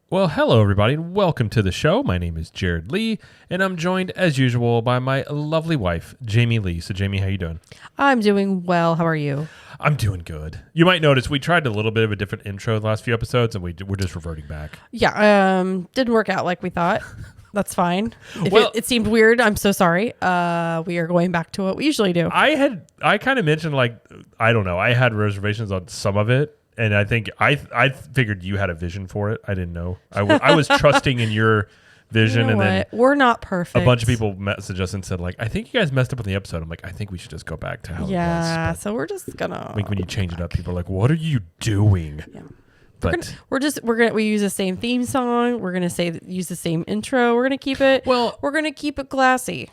Well, hello, everybody, and welcome to the show. My name is Jared Lee, and I'm joined, as usual, by my lovely wife, Jamie Lee. So, Jamie, how you doing? I'm doing well. How are you? I'm doing good. You might notice we tried a little bit of a different intro the last few episodes, and we're just reverting back. Yeah, didn't work out like we thought. That's fine. If it seemed weird, I'm so sorry. We are going back to what we usually do. I kind of mentioned, I don't know, I had reservations on some of it. And I think I figured you had a vision for it. I didn't know. I was trusting in your vision. You know and then we're not perfect. A bunch of people messaged us and said, I think you guys messed up on the episode. I'm like, I think we should just go back to how it was. Yeah, so we're just gonna. I think when you change it up, people are like, what are you doing? Yeah. But we use the same theme song. We're gonna use the same intro. We're gonna keep it. Well, we're gonna keep it classy.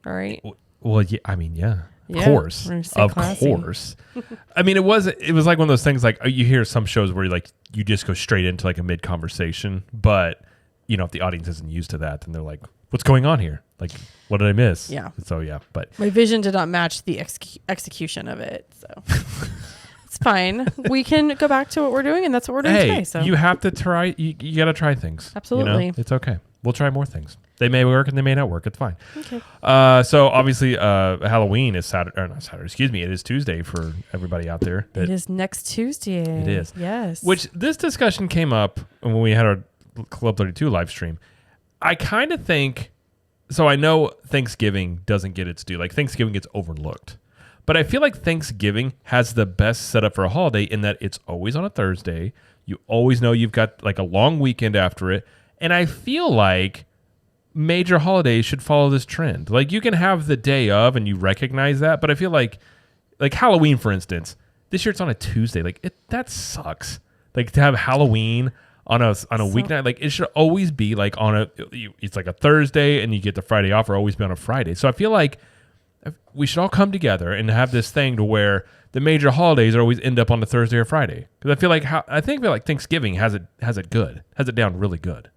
All right. Well, yeah. I mean, yeah. Yeah, of course. I mean, it was like one of those things like you hear some shows where you just go straight into like a mid conversation, but if the audience isn't used to that, then they're like, what's going on here? Like, what did I miss? Yeah. So yeah, but my vision did not match the execution of it. So it's fine. We can go back to what we're doing, and that's what we're doing today. So you have to try. You got to try things. Absolutely. It's okay. We'll try more things. They may work and they may not work. It's fine. Okay. So obviously, Halloween is Saturday. Or not Saturday. Excuse me. It is Tuesday for everybody out there. It is next Tuesday. It is. Yes. Which this discussion came up when we had our Club 32 live stream. I kind of think. So I know Thanksgiving doesn't get its due. Like Thanksgiving gets overlooked, but I feel like Thanksgiving has the best setup for a holiday in that it's always on a Thursday. You always know you've got like a long weekend after it, and I feel like major holidays should follow this trend. Like you can have the day of and you recognize that, but I feel like Halloween, for instance, this year it's on a Tuesday. That sucks. Like to have Halloween on a weeknight, like it should always be like it's like a Thursday and you get the Friday off, or always be on a Friday. So I feel like we should all come together and have this thing to where the major holidays always end up on the Thursday or Friday. Because I feel like Thanksgiving has it good, has it down really good.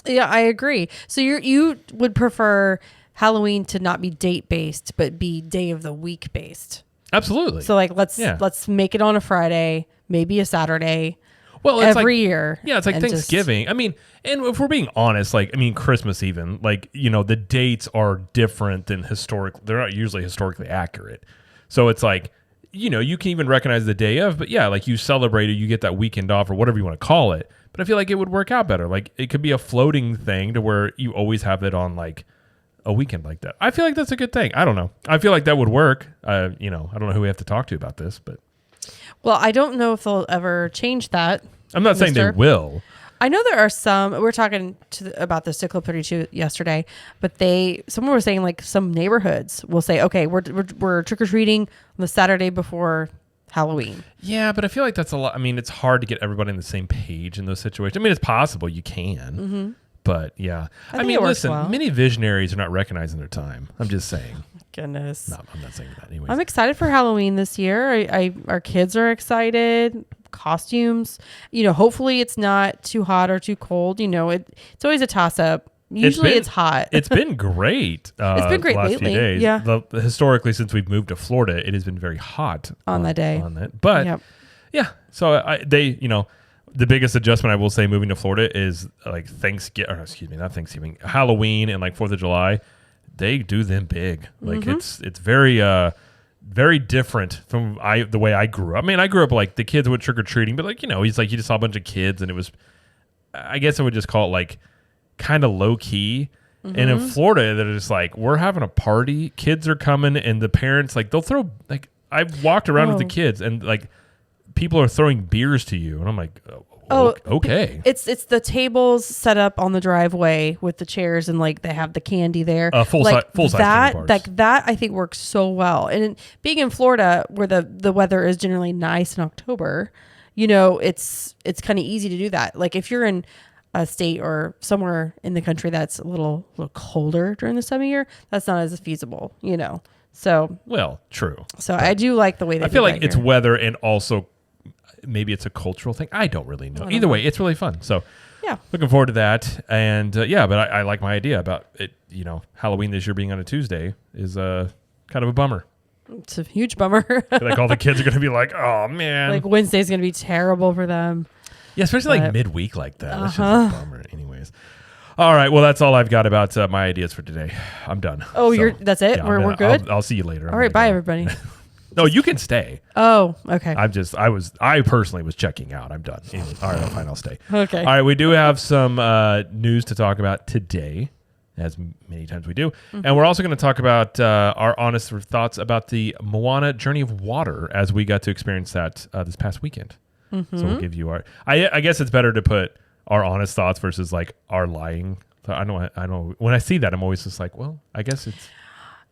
Yeah, I agree. So you would prefer Halloween to not be date based, but be day of the week based. Absolutely. So let's make it on a Friday, maybe a Saturday. Well, it's every year. Yeah, it's like Thanksgiving. I mean, and if we're being honest, Christmas even, the dates are different than they're not usually historically accurate. So it's like, you can even recognize the day of, but yeah, like you celebrate it, you get that weekend off or whatever you want to call it. But I feel like it would work out better. Like it could be a floating thing to where you always have it on like a weekend like that. I feel like that's a good thing. I don't know. I feel like that would work. I don't know who we have to talk to about this, but. Well, I don't know if they'll ever change that. I'm not saying they will. I know there are some. We were talking about this to Club 32 yesterday, but someone was saying like some neighborhoods will say, okay, we're trick or treating on the Saturday before Halloween. Yeah, but I feel like that's a lot. I mean, it's hard to get everybody on the same page in those situations. I mean, it's possible you can, but yeah. I mean, listen, many visionaries are not recognizing their time. I'm just saying. Goodness. No, I'm not saying that anyways. I'm excited for Halloween this year. Our kids are excited. Costumes. Hopefully it's not too hot or too cold. It's always a toss up. Usually it's hot. It's been great. It's been great the last lately. Few days. Yeah. Historically, since we've moved to Florida, it has been very hot on that day. But yeah, so the biggest adjustment I will say moving to Florida is like Halloween and like 4th of July. They do them big. Like it's very very different from the way I grew up. I mean, I grew up like the kids went trick or treating, but it's like you just saw a bunch of kids and it was, I guess I would just call it like kind of low key. And in Florida, they're just like, we're having a party, kids are coming, and the parents they'll throw I've walked around with the kids and people are throwing beers to you, and I'm like, okay. It's the tables set up on the driveway with the chairs and they have the candy there. Full size candy bars. That I think works so well. And being in Florida where the weather is generally nice in October, it's kind of easy to do that. Like if you're in a state or somewhere in the country that's a little colder during the time of year, that's not as feasible, So true. So I do like the way they. I feel like it's weather and also maybe it's a cultural thing. I don't really know. Either way, it's really fun. So yeah, looking forward to that. And but I like my idea about it. Halloween this year being on a Tuesday is kind of a bummer. It's a huge bummer. All the kids are going to be like, oh man, Wednesday's going to be terrible for them. Yeah, especially like midweek like that. That's just a bummer. Anyways. All right. Well, that's all I've got about my ideas for today. I'm done. Oh, that's it? Yeah, we're good? I'll see you later. All right. Bye, everybody. No, you can stay. Oh, okay. I personally was checking out. I'm done. Anyways, all right, fine. I'll stay. Okay. All right. We do have some news to talk about today, as many times we do. And we're also going to talk about our honest thoughts about the Moana Journey of Water as we got to experience that this past weekend. So we'll give you I guess it's better to put our honest thoughts versus like our lying. So I know when I see that, I'm always just like, well, I guess it's.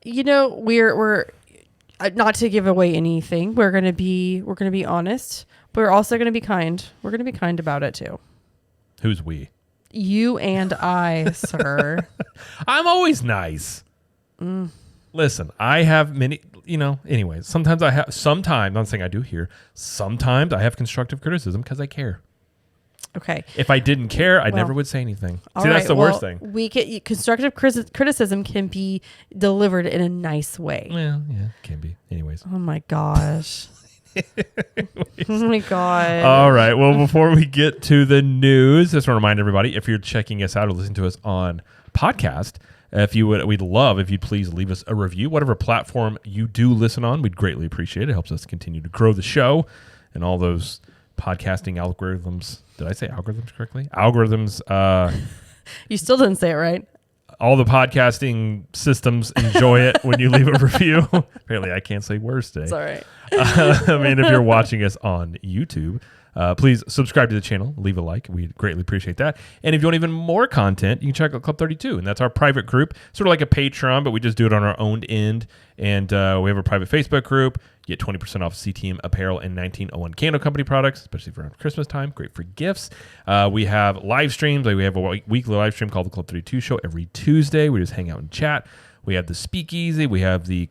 We're not to give away anything. We're gonna be honest, but we're also gonna be kind. We're gonna be kind about it too. Who's we? You and I, sir. I'm always nice. Listen, I have many, anyways, sometimes, I'm not saying I do here. Sometimes I have constructive criticism because I care. Okay. If I didn't care, I never would say anything. See, that's the worst thing. Constructive criticism can be delivered in a nice way. Well, yeah, it can be. Anyways. Oh my gosh. Oh my God. All right. Well, before we get to the news, just want to remind everybody, if you're checking us out or listening to us on podcast, we'd love if you'd please leave us a review, whatever platform you do listen on. We'd greatly appreciate it. It helps us continue to grow the show and all those podcasting algorithms. Did I say algorithms correctly? Algorithms. You still didn't say it right. All the podcasting systems enjoy it when you leave a review. Apparently, I can't say words today. It's all right. If you're watching us on YouTube, please subscribe to the channel, leave a like. We'd greatly appreciate that. And if you want even more content, you can check out Club 32, and that's our private group, sort of like a Patreon, but we just do it on our own end. And we have a private Facebook group. You get 20% off CTM apparel and 1901 Candle Company products, especially for around Christmas time. Great for gifts. We have live streams. We have a weekly live stream called the Club 32 Show every Tuesday. We just hang out and chat. We have the Speakeasy. We have the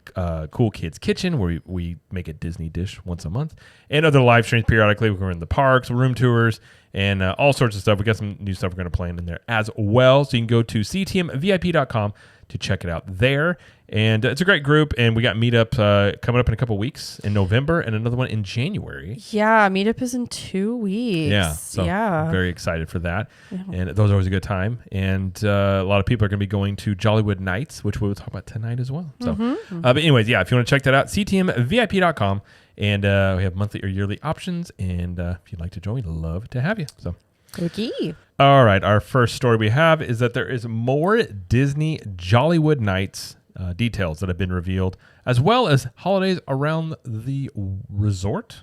Cool Kids Kitchen, where we make a Disney dish once a month, and other live streams periodically. We're in the parks, room tours, and all sorts of stuff. We got some new stuff we're going to plan in there as well. So you can go to ctmvip.com to check it out there. And it's a great group. And we got meetup coming up in a couple weeks in November and another one in January. Yeah, meetup is in 2 weeks. Yeah, so I'm very excited for that. Yeah. And those are always a good time. And a lot of people are going to be going to Jollywood Nights, which we'll talk about tonight as well. So, but anyways, yeah, if you want to check that out, ctmvip.com. And we have monthly or yearly options. And if you'd like to join, we'd love to have you. So, okay. All right. Our first story we have is that there is more Disney Jollywood Nights details that have been revealed, as well as holidays around the resort.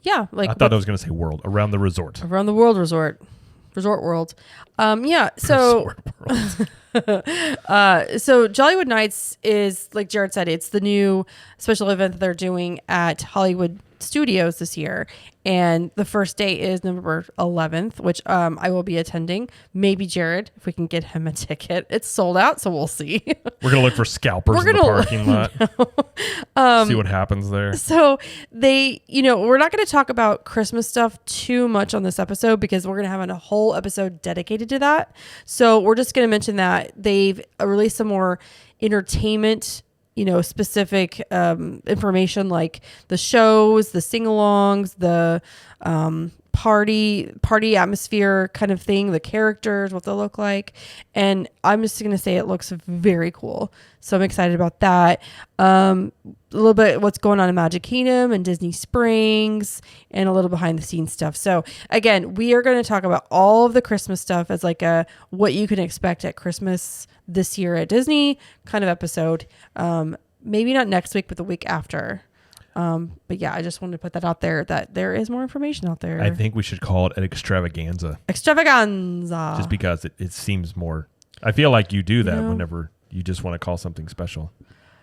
Yeah. I thought I was going to say world. Around the resort. Around the world resort. Resort World. Yeah. So, so Jollywood Nights is, like Jared said, it's the new special event that they're doing at Hollywood Studios this year. And the first day is November 11th, which I will be attending. Maybe Jared, if we can get him a ticket. It's sold out, so we'll see. We're going to look for scalpers in the parking lot. See what happens there. So we're not going to talk about Christmas stuff too much on this episode because we're going to have a whole episode dedicated to that. So we're just going to mention that they've released some more entertainment specific information like the shows, the sing-alongs, the party atmosphere kind of thing, the characters, what they'll look like. And I'm just going to say it looks very cool. So I'm excited about that. A little bit what's going on in Magic Kingdom and Disney Springs and a little behind the scenes stuff. So again, we are going to talk about all of the Christmas stuff as like what you can expect at Christmas this year at Disney kind of episode. Maybe not next week, but the week after. But yeah, I just wanted to put that out there that there is more information out there. I think we should call it an extravaganza. Extravaganza. Just because it seems more. I feel like you do that whenever you just want to call something special.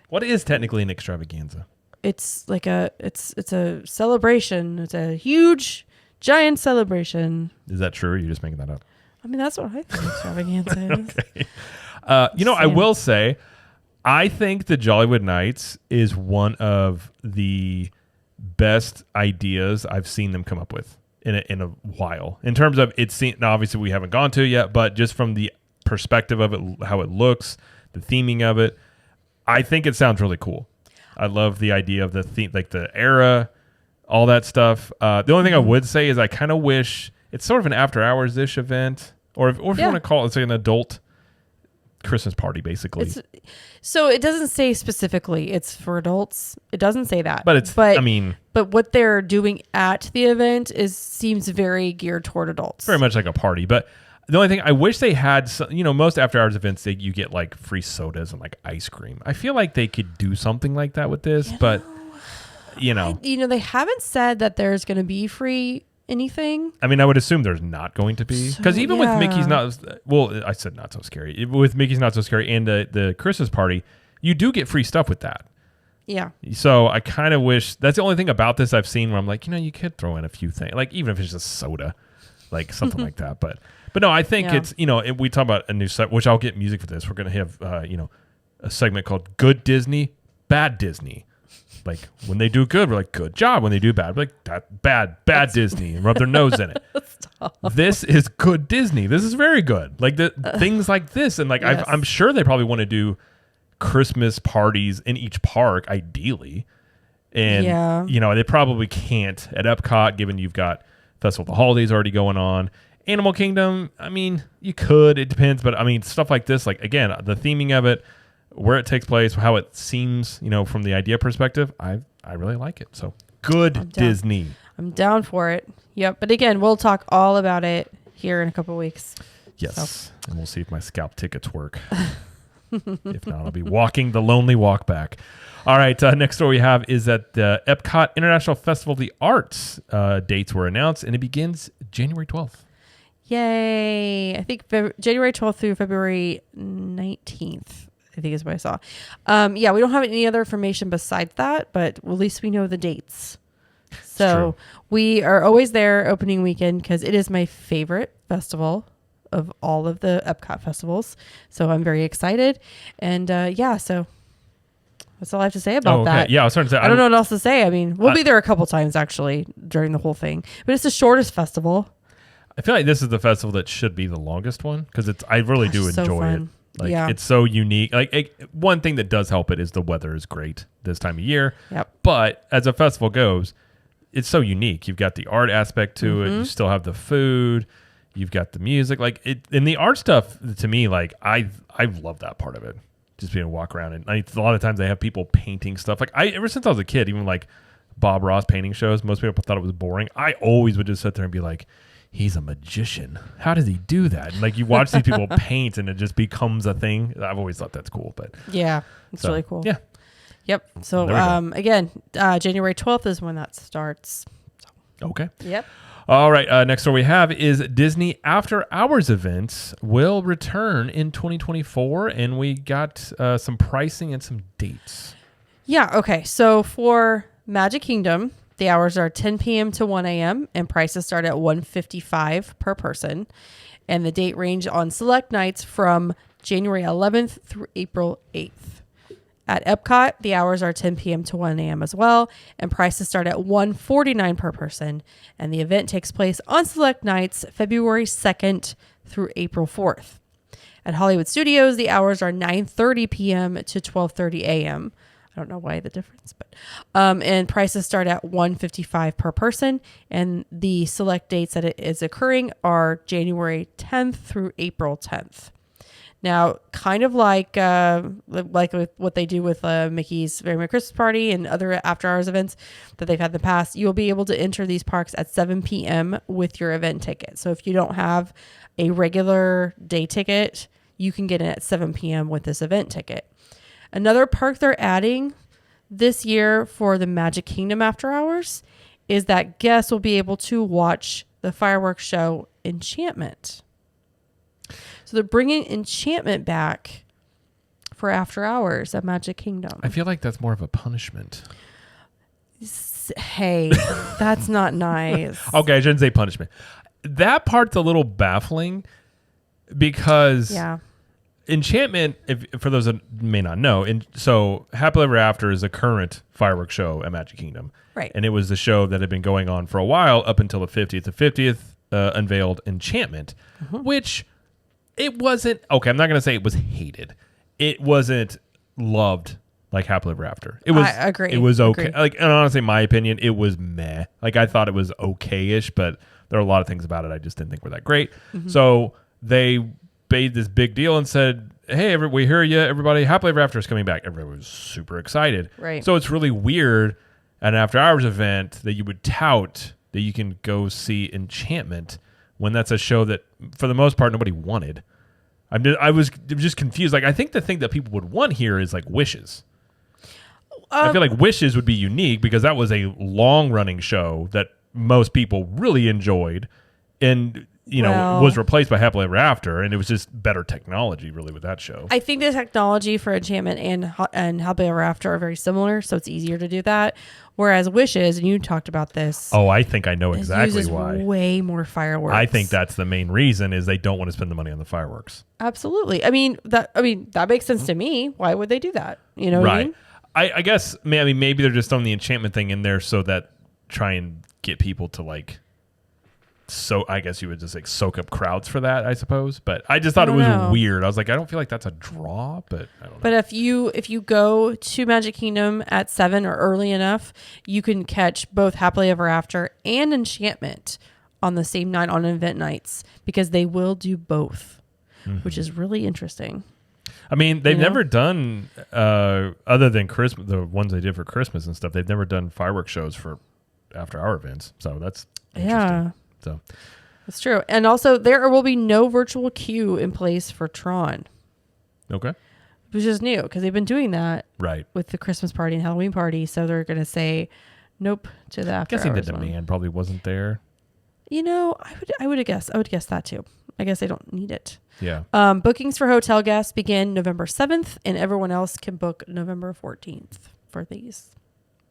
What is technically an extravaganza? It's like it's a celebration. It's a huge, giant celebration. Is that true? Or are you just making that up? I mean, that's what I think extravaganza is. Okay. I will say, I think the Jollywood Nights is one of the best ideas I've seen them come up with in a while. In terms of now obviously we haven't gone to it yet, but just from the perspective of it, how it looks, the theming of it, I think it sounds really cool. I love the idea of the theme, like the era, all that stuff. The only thing I would say is I kind of wish it's sort of an after hours ish event, or if you want to call it, it's like an adult Christmas party, basically. So it doesn't say specifically it's for adults. It doesn't say that. But what they're doing at the event seems very geared toward adults. Very much like a party. But the only thing I wish they had, most after hours events, you get like free sodas and like ice cream. I feel like they could do something like that with this, but they haven't said that there's going to be free anything. I mean, I would assume there's not going to be, because even with Mickey's Not, I said Not So Scary. With Mickey's Not So Scary and the Christmas party, you do get free stuff with that. Yeah. So I kind of wish, that's the only thing about this I've seen where I'm like, you could throw in a few things, like even if it's just soda, like something like that. But no, I think it's, we talk about a new set, which I'll get music for this. We're going to have, a segment called Good Disney, Bad Disney. Like when they do good, we're like, good job. When they do bad, we're like, that bad Disney, and rub their nose in it. This is good Disney. This is very good. Like things like this. And like, yes. I'm sure they probably want to do Christmas parties in each park, ideally. And, they probably can't at Epcot, given you've got Festival of the Holidays already going on. Animal Kingdom, I mean, you could. It depends. But, I mean, stuff like this, like, again, the theming of it, where it takes place, how it seems, from the idea perspective, I really like it. So, good Disney. I'm down for it. Yep. But, again, we'll talk all about it here in a couple of weeks. Yes. So. And we'll see if my scalp tickets work. If not, I'll be walking the lonely walk back. All right, next story we have is that the Epcot International Festival of the Arts dates were announced, and it begins January 12th. Yay. I think January 12th through February 19th, I think is what I saw. We don't have any other information besides that, but at least we know the dates. So we are always there opening weekend because it is my favorite festival of all of the Epcot festivals. So I'm very excited. And so that's all I have to say about that. Yeah, I was starting to say, I don't know what else to say. I mean, we'll be there a couple times actually during the whole thing, but it's the shortest festival. I feel like this is the festival that should be the longest one because I really do enjoy it. Like it's so unique. Like one thing that does help it is the weather is great this time of year. Yep. But as a festival goes, it's so unique. You've got the art aspect to it. You still have the food. You've got the music. Like it, and the art stuff to me, like I love that part of it. Just being able to walk around and a lot of times they have people painting stuff. Like ever since I was a kid, even like Bob Ross painting shows, most people thought it was boring. I always would just sit there and be like, he's a magician. How does he do that? And like you watch these people paint and it just becomes a thing. I've always thought that's cool. But yeah, it's really cool. Yeah. Yep. So again, January 12th is when that starts. So. Okay. Yep. All right. Next story we have is Disney After Hours events will return in 2024, and we got some pricing and some dates. Yeah. Okay. So for Magic Kingdom, the hours are 10 p.m. to 1 a.m. and prices start at $155 per person, and the date range on select nights from January 11th through April 8th. At Epcot, the hours are 10 p.m. to 1 a.m. as well, and prices start at $149 per person, and the event takes place on select nights February 2nd through April 4th. At Hollywood Studios, the hours are 9:30 p.m. to 12:30 a.m. I don't know why the difference, but and prices start at $155 per person, and the select dates that it is occurring are January 10th through April 10th. Now, kind of like with what they do with Mickey's Very Merry Christmas Party and other after-hours events that they've had in the past, you'll be able to enter these parks at 7 p.m. with your event ticket. So if you don't have a regular day ticket, you can get in at 7 p.m. with this event ticket. Another perk they're adding this year for the Magic Kingdom After Hours is that guests will be able to watch the fireworks show Enchantment. So they're bringing Enchantment back for after hours at Magic Kingdom. I feel like that's more of a punishment. Hey, that's not nice. Okay, I shouldn't say punishment. That part's a little baffling because Enchantment, for those that may not know, so Happily Ever After is a current fireworks show at Magic Kingdom. Right. And it was the show that had been going on for a while up until the 50th. The 50th unveiled Enchantment, which... It wasn't, okay, I'm not going to say it was hated. It wasn't loved like Happily Ever After. It was, I agree. It was okay. Like, and honestly, my opinion, it was meh. Like, I thought it was okay-ish, but There are a lot of things about it I just didn't think were that great. So they made this big deal and said, hey, we hear you, everybody. Happily Ever After is coming back. Everybody was super excited. Right. So it's really weird at an after-hours event that you would tout that you can go see Enchantment when that's a show that, for the most part, nobody wanted. I was just confused. Like, I think the thing that people would want here is, like, Wishes. I feel like Wishes would be unique because that was a long-running show that most people really enjoyed and, was replaced by Happily Ever After, and it was just better technology, really, with that show. I think the technology for Enchantment and Happily Ever After are very similar, so it's easier to do that. Whereas Wishes, and you talked about this. Oh, I think I know exactly uses why. Way more fireworks. I think that's the main reason is they don't want to spend the money on the fireworks. Absolutely. That makes sense to me. Why would they do that? You know what I mean? I guess maybe they're just throwing the Enchantment thing in there so that try and get people to like. So I guess you would just like soak up crowds for that, I suppose. But I just thought it was weird. I was like, I don't feel like that's a draw, but I don't know. But if you go to Magic Kingdom at 7 or early enough, you can catch both Happily Ever After and Enchantment on the same night on event nights because they will do both, which is really interesting. I mean, they've never done other than Christmas, the ones they did for Christmas and stuff. They've never done fireworks shows for after-hour events, so that's interesting. Yeah. So that's true. And also there will be no virtual queue in place for Tron. Okay. Which is new because they've been doing that with the Christmas party and Halloween party. So they're going to say nope to the after guessing the hours demand probably wasn't there. I would guess that too. I guess they don't need it. Yeah. Bookings for hotel guests begin November 7th and everyone else can book November 14th for these.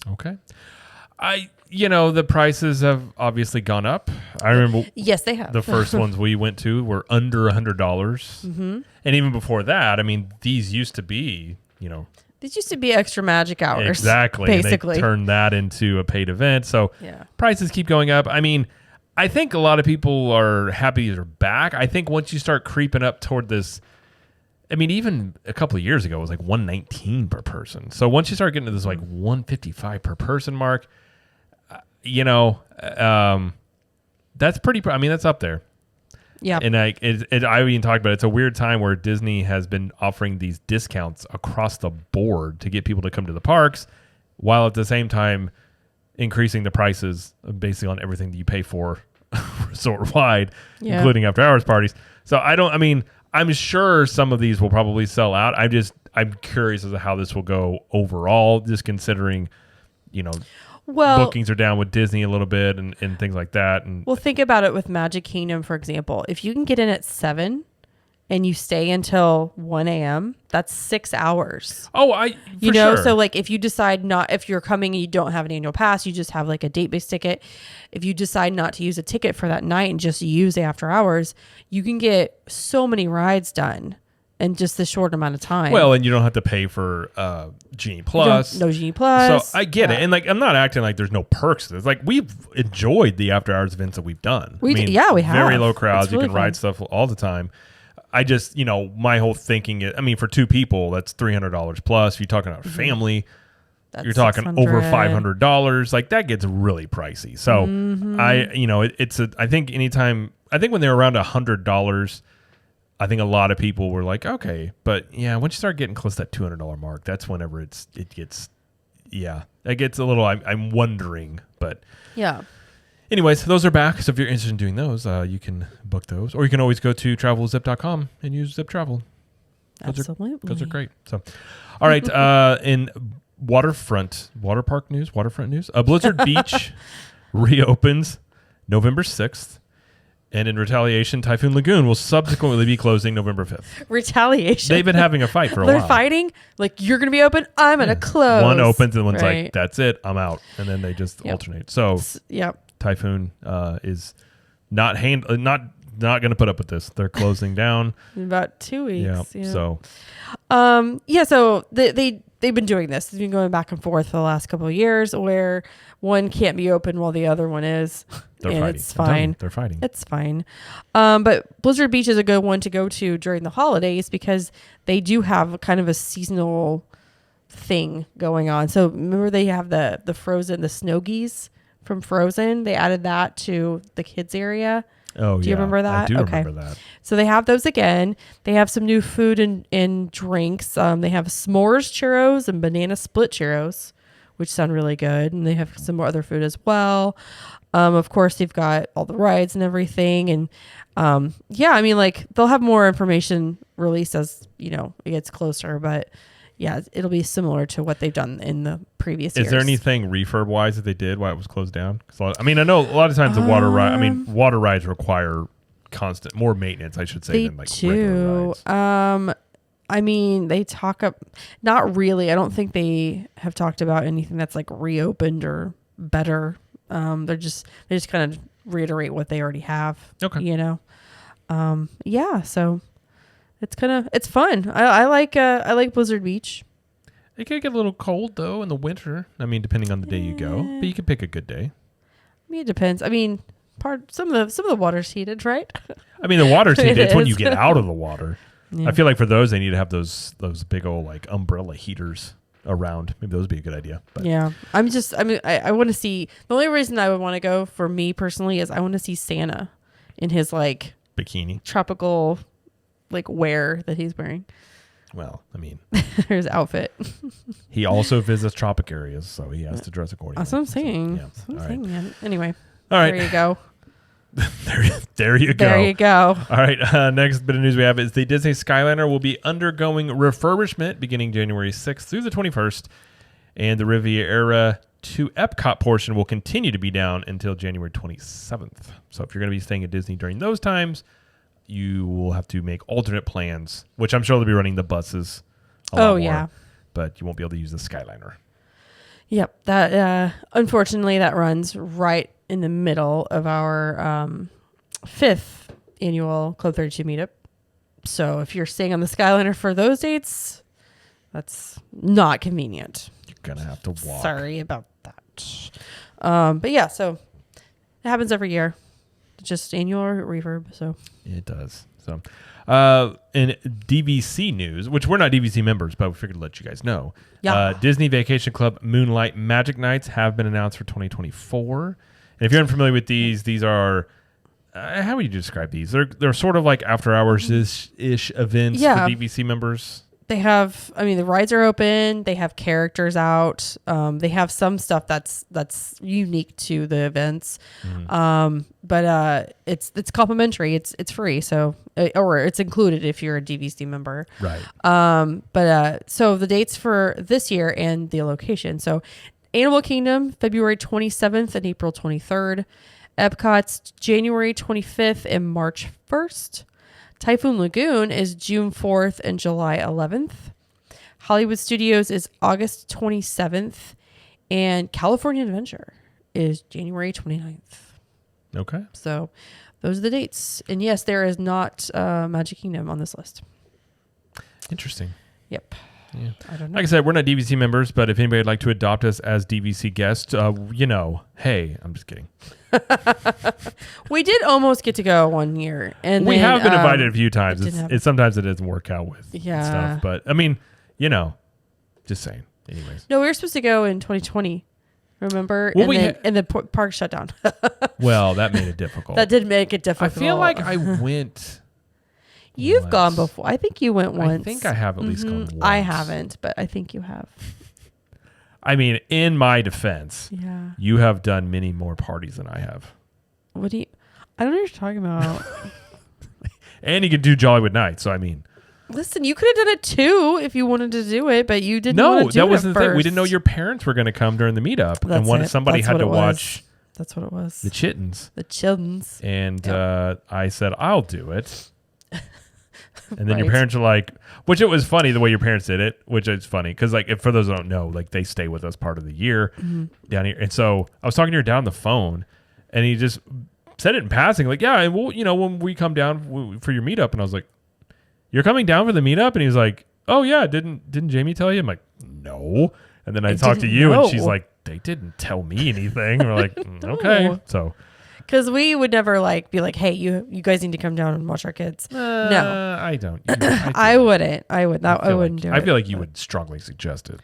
Okay. The prices have obviously gone up. I remember. Yes, they have. The first ones we went to were under $100. Mm-hmm. And even before that, I mean, these used to be, These used to be extra magic hours. Exactly. Basically. And they turned that into a paid event. So prices keep going up. I mean, I think a lot of people are happy they're back. I think once you start creeping up toward this, I mean, even a couple of years ago, it was like $119 per person. So once you start getting to this like $155 per person mark, that's pretty. I mean, that's up there. Yeah. And I even talked about it. It's a weird time where Disney has been offering these discounts across the board to get people to come to the parks, while at the same time increasing the prices basically on everything that you pay for resort wide, including after hours parties. So I'm sure some of these will probably sell out. I'm curious as to how this will go overall, just considering, bookings are down with Disney a little bit and things like that. And think about it with Magic Kingdom, for example. If you can get in at 7 and you stay until 1 a.m., that's 6 hours. Oh, sure. So like if you decide if you're coming and you don't have an annual pass, you just have like a date-based ticket. If you decide not to use a ticket for that night and just use the after hours, you can get so many rides done in just this short amount of time. Well, and you don't have to pay for Genie Plus. No Genie Plus. So I get it. And like, I'm not acting like there's no perks to this. Like, we've enjoyed the after hours events that we've done. We have. Very low crowds. Really you can ride stuff all the time. I just, my whole thinking is, for 2 people, that's $300 plus. If you're talking about family, you're talking over $500. Like, that gets really pricey. So I think when they're around $100, I think a lot of people were like, okay, but once you start getting close to that $200 mark, that's whenever it gets a little, I'm wondering, but yeah. Anyways, those are back. So if you're interested in doing those, you can book those, or you can always go to travelzip.com and use Zip Travel. Absolutely. Those are great. So, all right. In waterfront news, Blizzard Beach reopens November 6th. And in retaliation, Typhoon Lagoon will subsequently be closing November 5th. Retaliation. They've been having a fight for a while. They're fighting? Like, you're going to be open? I'm going to close. One opens and one's like, that's it, I'm out. And then they just alternate. So Typhoon is not going to put up with this. They're closing down. In about 2 weeks. Yeah. So. So they've been doing this. They've been going back and forth for the last couple of years where one can't be open while the other one is. They're fighting. It's fine. They're fighting. It's fine. But Blizzard Beach is a good one to go to during the holidays because they do have kind of a seasonal thing going on. So remember they have the frozen, the snow geese from Frozen. They added that to the kids area. Oh, do you remember that? I do remember that. So they have those again. They have some new food and drinks. They have s'mores churros and banana split churros, which sound really good. And they have some more other food as well. Of course, they've got all the rides and everything. And I mean, like, they'll have more information released as, you know, it gets closer. But yeah, it'll be similar to what they've done in the previous years. Is there anything refurb wise that they did while it was closed down? I mean, I know a lot of times the water rides require more maintenance, I should say, than like regular rides. I mean, they talk up, not really. I don't think they have talked about anything that's like reopened or better. They just kind of reiterate what they already have. Okay. You know? So it's fun. I like Blizzard Beach. It could get a little cold though in the winter. I mean, depending on the day you go, but you could pick a good day. I mean, it depends. I mean, some of the water's heated, right? I mean, the water's heated. It's when you get out of the water. Yeah. I feel like for those, they need to have those big old like umbrella heaters around. Maybe those would be a good idea. But. Yeah. I want to see, the only reason I would want to go for me personally is I want to see Santa in his like bikini tropical like wear that he's wearing. Well, I mean, his outfit. He also visits tropic areas, so he has to dress accordingly. That's what I'm saying. So, yeah. That's what I'm saying, man. Anyway. All right. There you go. There you go. There you go. All right. Next bit of news we have is the Disney Skyliner will be undergoing refurbishment beginning January 6th through the 21st. And the Riviera to EPCOT portion will continue to be down until January 27th. So if you're going to be staying at Disney during those times, you will have to make alternate plans, which I'm sure they'll be running the buses a lot more, but you won't be able to use the Skyliner. Yep. That unfortunately, that runs right in the middle of our 5th annual Club 32 meetup. So if you're staying on the Skyliner for those dates, that's not convenient. You're going to have to walk. Sorry about that. But yeah, so it happens every year. Just annual refurb. So it does. So in DVC news, which we're not DVC members, but we figured to let you guys know. Yeah. Disney Vacation Club Moonlight Magic Nights have been announced for 2024. And if you're unfamiliar with these are how would you describe these? They're sort of like after hours ish events for DVC members. They have, I mean, the rides are open. They have characters out. They have some stuff that's unique to the events. But it's complimentary. It's free. So, or it's included if you're a DVC member. Right. So the dates for this year and the location. So Animal Kingdom, February 27th and April 23rd. Epcot's January 25th and March 1st. Typhoon Lagoon is June 4th and July 11th. Hollywood Studios is August 27th. And California Adventure is January 29th. Okay. So those are the dates. And yes, there is not Magic Kingdom on this list. Interesting. Yep. Yeah. I don't know. Like I said, we're not DVC members, but if anybody would like to adopt us as DVC guests, hey, I'm just kidding. We did almost get to go one year, and we have been invited a few times. Sometimes it doesn't work out with stuff, but I mean, just saying. Anyways, no, we were supposed to go in 2020. Remember? Well, and the park shut down. Well, that made it difficult. That did make it difficult. I feel like I went. You've gone before. I think you went once. I think I have at least gone once. I haven't, but I think you have. I mean, in my defense, yeah, you have done many more parties than I have. What do you? I don't know what you're talking about. And you can do Jollywood Nights. So I mean, listen, you could have done it too if you wanted to do it, but you didn't. No, want to do that wasn't it the thing. We first. didn't know your parents were going to come during the meetup, and somebody had to watch. That's what it was. The Chittens. The Chittens. And I said, I'll do it. And then your parents are like, which it was funny the way your parents did it, which is funny because like for those who don't know, like they stay with us part of the year down here. And so I was talking to her down the phone, and he just said it in passing, like, yeah, and we'll, when we come down for your meetup, and I was like, you're coming down for the meetup? And he was like, oh yeah, didn't Jamie tell you? I'm like, no. And then I talked to you, and she's like, they didn't tell me anything. And we're like, okay, so. Because we would never be like, hey, you guys need to come down and watch our kids. No, I don't. I wouldn't. I wouldn't do it. I feel like you would strongly suggest it.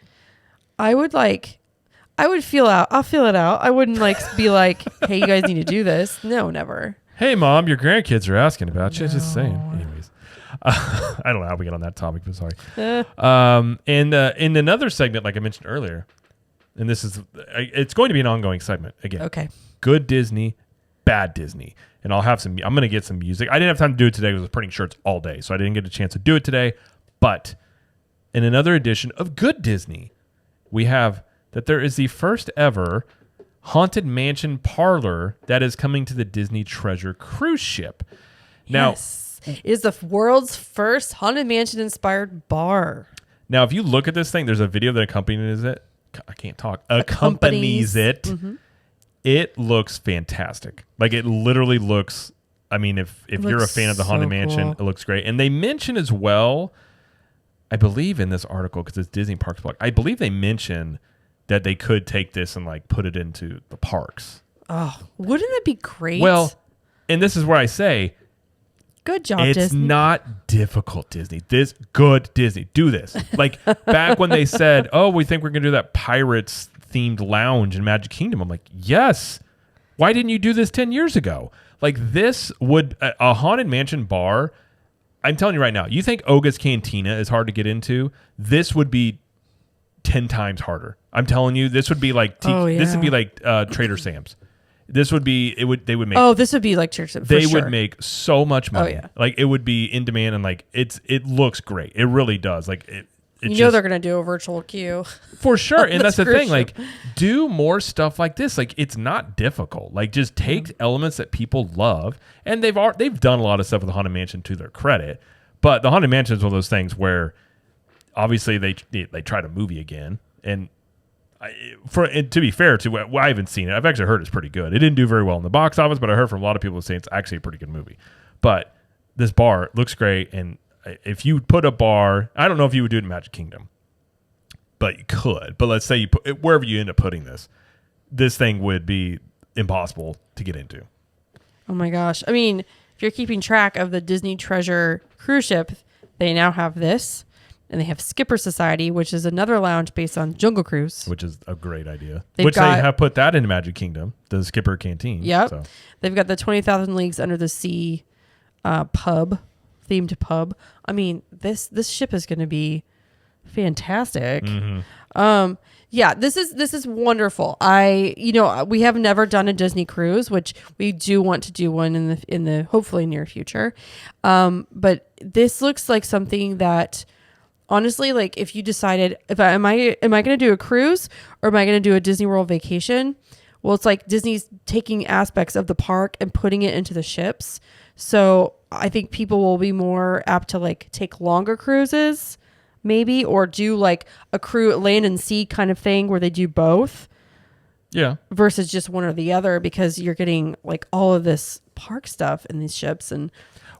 I would I would I'll feel it out. I wouldn't like be like, hey, you guys need to do this. No, never. Hey, Mom, your grandkids are asking about you. Just saying. Anyways, I don't know how we get on that topic, but sorry. And in another segment, like I mentioned earlier, and it's going to be an ongoing segment again. Okay. Good Disney, bad Disney. And I'm going to get some music. I didn't have time to do it today because I was printing shirts all day, so I didn't get a chance to do it today. But in another edition of Good Disney, we have that there is the first ever Haunted Mansion parlor that is coming to the Disney Treasure cruise ship. Now, yes. It is the world's first Haunted Mansion inspired bar. Now, if you look at this thing, there's a video that accompanies it. I can't talk. Accompanies it. Mm-hmm. It looks fantastic. Like, it literally looks, I mean, if you're a fan of the Haunted Mansion, it looks great. And they mention as well, I believe in this article, because it's Disney Parks blog, I believe they mention that they could take this and like put it into the parks. Oh, wouldn't it be great? Well, and this is where I say, good job, it's Disney. not difficult, Disney. Good Disney. Do this. Like back when they said, oh, we think we're going to do that Pirates themed lounge in Magic Kingdom. I'm like, yes. Why didn't you do this 10 years ago? Like this would, a Haunted Mansion bar, I'm telling you right now, you think Oga's Cantina is hard to get into? This would be 10 times harder. I'm telling you, this would be like this would be like Trader Sam's. This would be they would make. Oh, this would be like Trader Sam's. They would make so much money. Oh, yeah. Like it would be in demand and like it looks great. It really does. Like it they're gonna do a virtual queue for sure. And that's the thing. Like do more stuff like this. Like it's not difficult. Like just take elements that people love, and they've done a lot of stuff with the Haunted Mansion to their credit. But the Haunted Mansion is one of those things where obviously they tried a movie again, and to be fair to I haven't seen it. I've actually heard it's pretty good. It didn't do very well in the box office, but I heard from a lot of people saying it's actually a pretty good movie. But this bar looks great, and if you put a bar, I don't know if you would do it in Magic Kingdom, but you could. But let's say you put it wherever you end up putting this thing would be impossible to get into. Oh my gosh! I mean, if you're keeping track of the Disney Treasure cruise ship, they now have this. And they have Skipper Society, which is another lounge based on Jungle Cruise. Which is a great idea. They have put that in Magic Kingdom, the Skipper Canteen. Yep. So. They've got the 20,000 Leagues Under the Sea themed pub. I mean, this ship is going to be fantastic. Mm-hmm. Yeah, this is wonderful. We have never done a Disney cruise, which we do want to do one in the hopefully near future. But this looks like something that, honestly, like if you decided, am I going to do a cruise or am I going to do a Disney World vacation? Well, it's like Disney's taking aspects of the park and putting it into the ships. So I think people will be more apt to like take longer cruises, maybe, or do like a land and sea kind of thing where they do both. Yeah. Versus just one or the other, because you're getting like all of this park stuff in these ships, and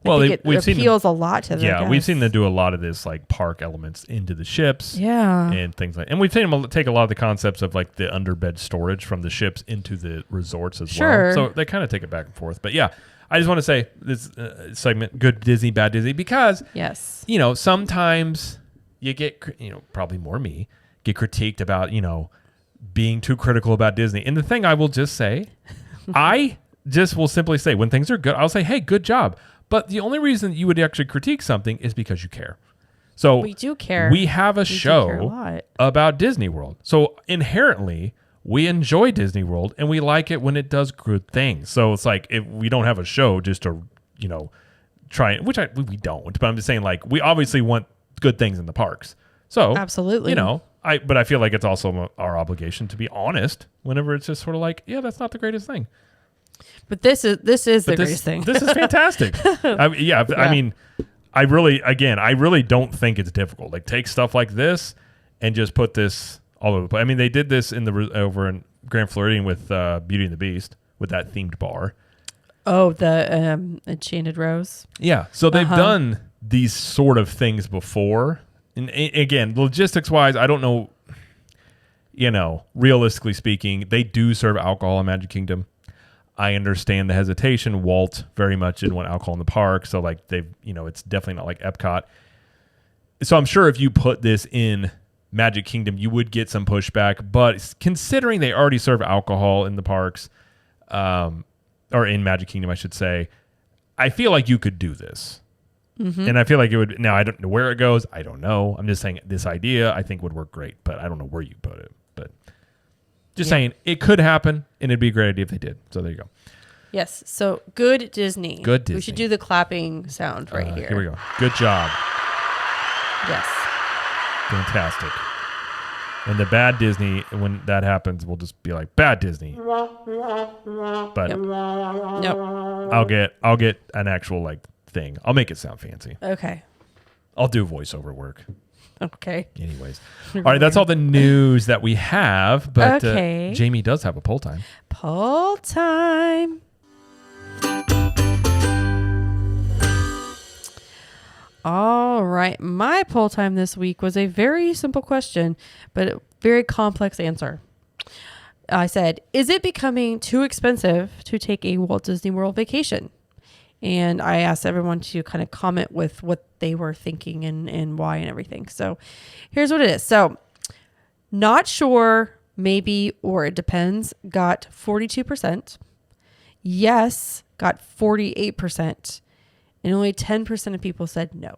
it appeals a lot to them. Yeah, we've seen them do a lot of this like park elements into the ships. Yeah. And things like, and we've seen them take a lot of the concepts of like the underbed storage from the ships into the resorts as well. So they kind of take it back and forth. But yeah, I just want to say this segment, good Disney, bad Disney, because yes, sometimes you get, probably more me, get critiqued about, being too critical about Disney. And the thing I will just say, I just will simply say when things are good, I'll say, hey, good job. But the only reason you would actually critique something is because you care. So we do care. We have a show about Disney World. So inherently, we enjoy Disney World and we like it when it does good things. So it's like if we don't have a show just to, try it, which we don't. But I'm just saying, like, we obviously want good things in the parks. So absolutely, but I feel like it's also our obligation to be honest whenever it's just sort of like, yeah, that's not the greatest thing. But this is the greatest thing. This is fantastic. I mean, I really don't think it's difficult. Like, take stuff like this and just put this all over the place. I mean, they did this over in Grand Floridian with Beauty and the Beast with that themed bar. Oh, the Enchanted Rose. Yeah, so they've done these sort of things before. And again, logistics-wise, I don't know. Realistically speaking, they do serve alcohol in Magic Kingdom. I understand the hesitation. Walt very much didn't want alcohol in the park, so like it's definitely not like EPCOT. So I'm sure if you put this in Magic Kingdom, you would get some pushback. But considering they already serve alcohol in the parks, or in Magic Kingdom, I should say, I feel like you could do this. Mm-hmm. And I feel like it would. Now, I don't know where it goes. I don't know. I'm just saying this idea I think would work great, but I don't know where you put it. But just saying it could happen, and it'd be a great idea if they did. So there you go. Yes. So good Disney. Good Disney. We should do the clapping sound right here. Here we go. Good job. Yes. Fantastic. And the bad Disney, when that happens, we'll just be like, bad Disney. But Nope. I'll get an actual like thing. I'll make it sound fancy. Okay. I'll do voiceover work. Okay. Anyways. All right, that's all the news that we have. But Okay. Jamie does have a poll time. Poll time. All right. My poll time this week was a very simple question, but a very complex answer. I said, is it becoming too expensive to take a Walt Disney World vacation? And I asked everyone to kind of comment with what they were thinking and why and everything. So here's what it is. So not sure, maybe, or it depends, got 42%. Yes, got 48%. And only 10% of people said no.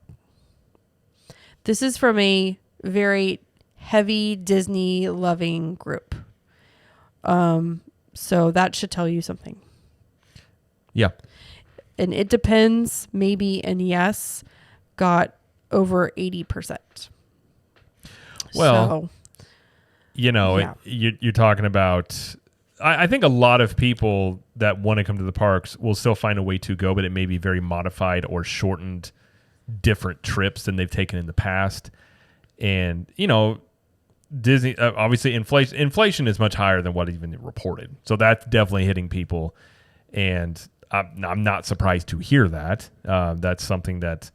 This is from a very heavy Disney loving group. So that should tell you something. Yeah. And it depends, maybe, and yes, got over 80%. Well, so, you're talking about, I think a lot of people that want to come to the parks will still find a way to go, but it may be very modified or shortened different trips than they've taken in the past. And, Disney, obviously inflation is much higher than what even reported. So that's definitely hitting people. And I'm not surprised to hear that. That's something that,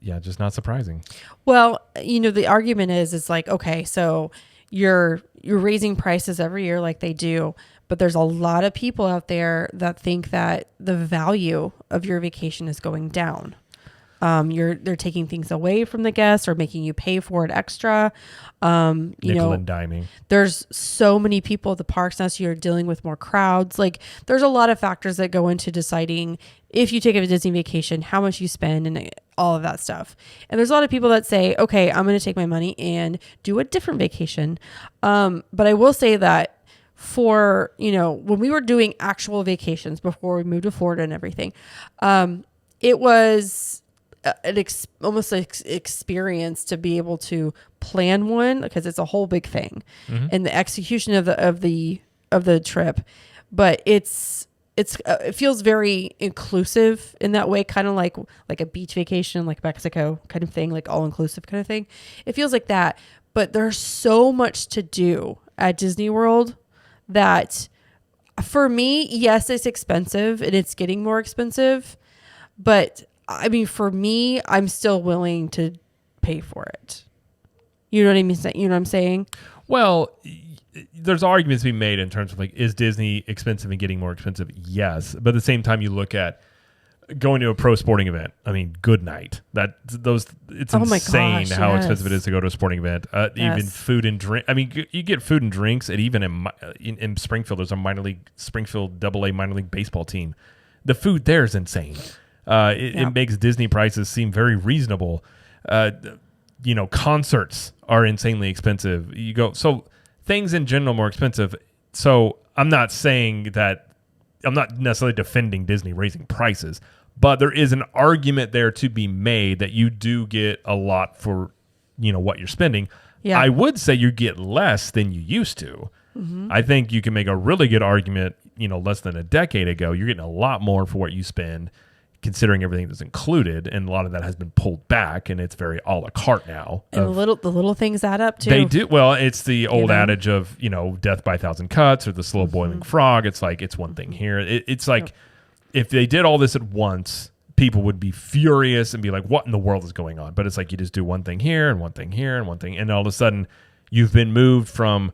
just not surprising. Well, the argument is, it's like, okay, so you're raising prices every year like they do, but there's a lot of people out there that think that the value of your vacation is going down. They're taking things away from the guests or making you pay for it extra. Nickel and diming. There's so many people at the parks now, so you're dealing with more crowds. Like, there's a lot of factors that go into deciding if you take a Disney vacation, how much you spend, and all of that stuff. And there's a lot of people that say, okay, I'm going to take my money and do a different vacation. But I will say that for, when we were doing actual vacations before we moved to Florida and everything, it was almost an experience to be able to plan one, because it's a whole big thing, and the execution of the trip. But it feels very inclusive in that way, kind of like a beach vacation, like Mexico kind of thing, like all inclusive kind of thing. It feels like that, but there's so much to do at Disney World that, for me, yes, it's expensive and it's getting more expensive, but I mean, for me, I'm still willing to pay for it. You know what I mean? You know what I'm saying? Well, there's arguments to be made in terms of like, is Disney expensive and getting more expensive? Yes. But at the same time, you look at going to a pro sporting event. I mean, good night. It's insane how expensive it is to go to a sporting event. Even food and drink. I mean, you get food and drinks, and even in Springfield, there's a Springfield AA minor league baseball team. The food there is insane. It makes Disney prices seem very reasonable. Concerts are insanely expensive. So things in general more expensive. So I'm not necessarily defending Disney raising prices, but there is an argument there to be made that you do get a lot for, what you're spending. Yeah. I would say you get less than you used to. Mm-hmm. I think you can make a really good argument, less than a decade ago, you're getting a lot more for what you spend, considering everything that's included, and a lot of that has been pulled back, and it's very a la carte now. And the little things add up too. They do. Well, it's the old adage of, death by a thousand cuts, or the slow boiling frog. It's like, it's one thing here. It's like, if they did all this at once, people would be furious and be like, what in the world is going on? But it's like, you just do one thing here and one thing here and one thing, and all of a sudden you've been moved from,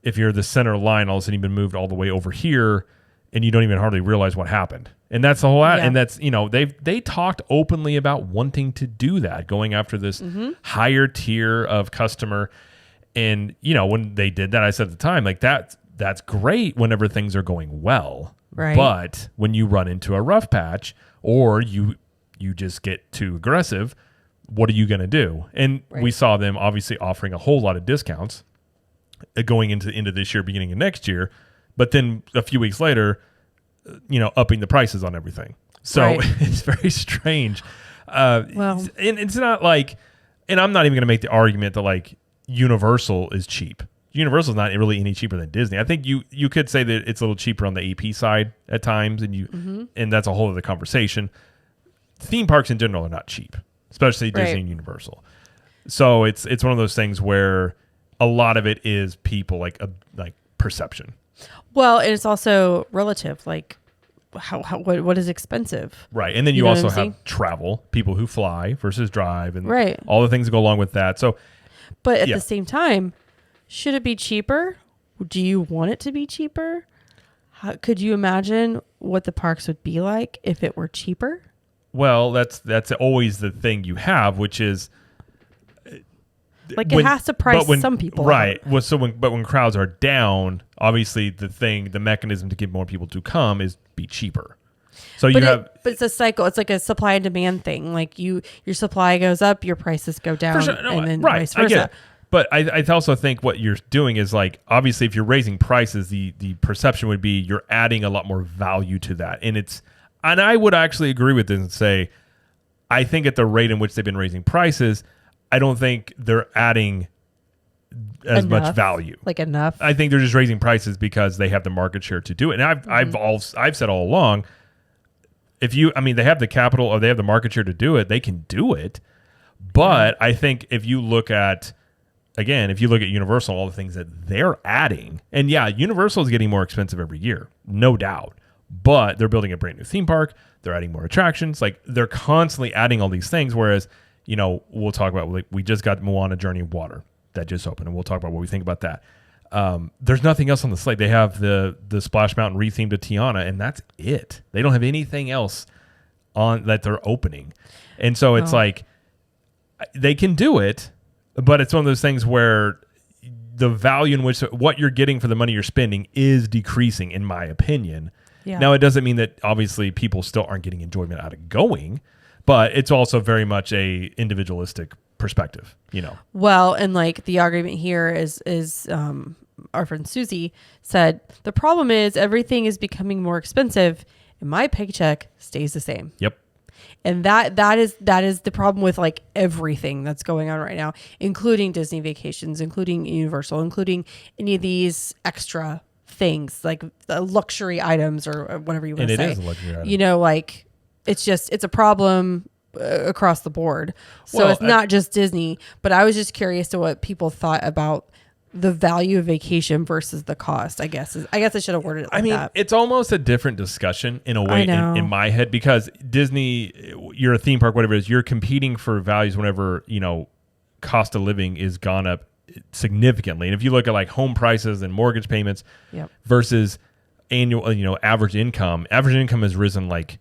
if you're the center line, all of a sudden you've been moved all the way over here, and you don't even hardly realize what happened. And that's the whole, and that's, they talked openly about wanting to do that, going after this higher tier of customer. And, when they did that, I said at the time, like that's great whenever things are going well. Right. But when you run into a rough patch or you just get too aggressive, what are you going to do? And we saw them obviously offering a whole lot of discounts going into this year, beginning of next year. But then a few weeks later, upping the prices on everything. So it's very strange. And it's not like, and I'm not even going to make the argument that like Universal is cheap. Universal is not really any cheaper than Disney. I think you could say that it's a little cheaper on the AP side at times, and that's a whole other conversation. Theme parks in general are not cheap, especially Disney and Universal. So it's one of those things where a lot of it is people like perception. Well, and it's also relative, like what is expensive, right? And then you also have travel, people who fly versus drive, and all the things that go along with that. So, but at the same time, should it be cheaper? Do you want it to be cheaper? Could you imagine what the parks would be like if it were cheaper? Well, that's always the thing you have, which is like it has to price some people right. out. Well, so when crowds are down, obviously the mechanism to get more people to come is be cheaper. So but it's a cycle. It's like a supply and demand thing. Like your supply goes up, your prices go down, and then vice versa. I get it. But I also think what you're doing is like, obviously if you're raising prices, the perception would be you're adding a lot more value to that. And I would actually agree with this and say, I think at the rate in which they've been raising prices, I don't think they're adding as much value. Like enough. I think they're just raising prices because they have the market share to do it. And I've said all along, they have the capital or they have the market share to do it, they can do it. But I think if you look at Universal, all the things that they're adding, and Universal is getting more expensive every year, no doubt. But they're building a brand new theme park. They're adding more attractions. Like they're constantly adding all these things. Whereas, we'll talk about, like, we just got Moana Journey of Water that just opened, and we'll talk about what we think about that. There's nothing else on the slate. They have the Splash Mountain rethemed to Tiana, and that's it. They don't have anything else on that they're opening. And so it's like they can do it, but it's one of those things where the value in which what you're getting for the money you're spending is decreasing, in my opinion. Yeah. Now, it doesn't mean that obviously people still aren't getting enjoyment out of going, but it's also very much a individualistic perspective, Well, and like the argument here is our friend Susie said, the problem is everything is becoming more expensive and my paycheck stays the same. Yep. And that is the problem with like everything that's going on right now, including Disney Vacations, including Universal, including any of these extra things like luxury items or whatever you want to say. And it is a luxury item. Like it's a problem across the board. So it's not just Disney, but I was just curious to what people thought about the value of vacation versus the cost, I guess I should have worded it like that. It's almost a different discussion in a way in my head, because Disney, you're a theme park, whatever it is, you're competing for values whenever, cost of living is gone up significantly. And if you look at like home prices and mortgage payments versus annual, average income has risen like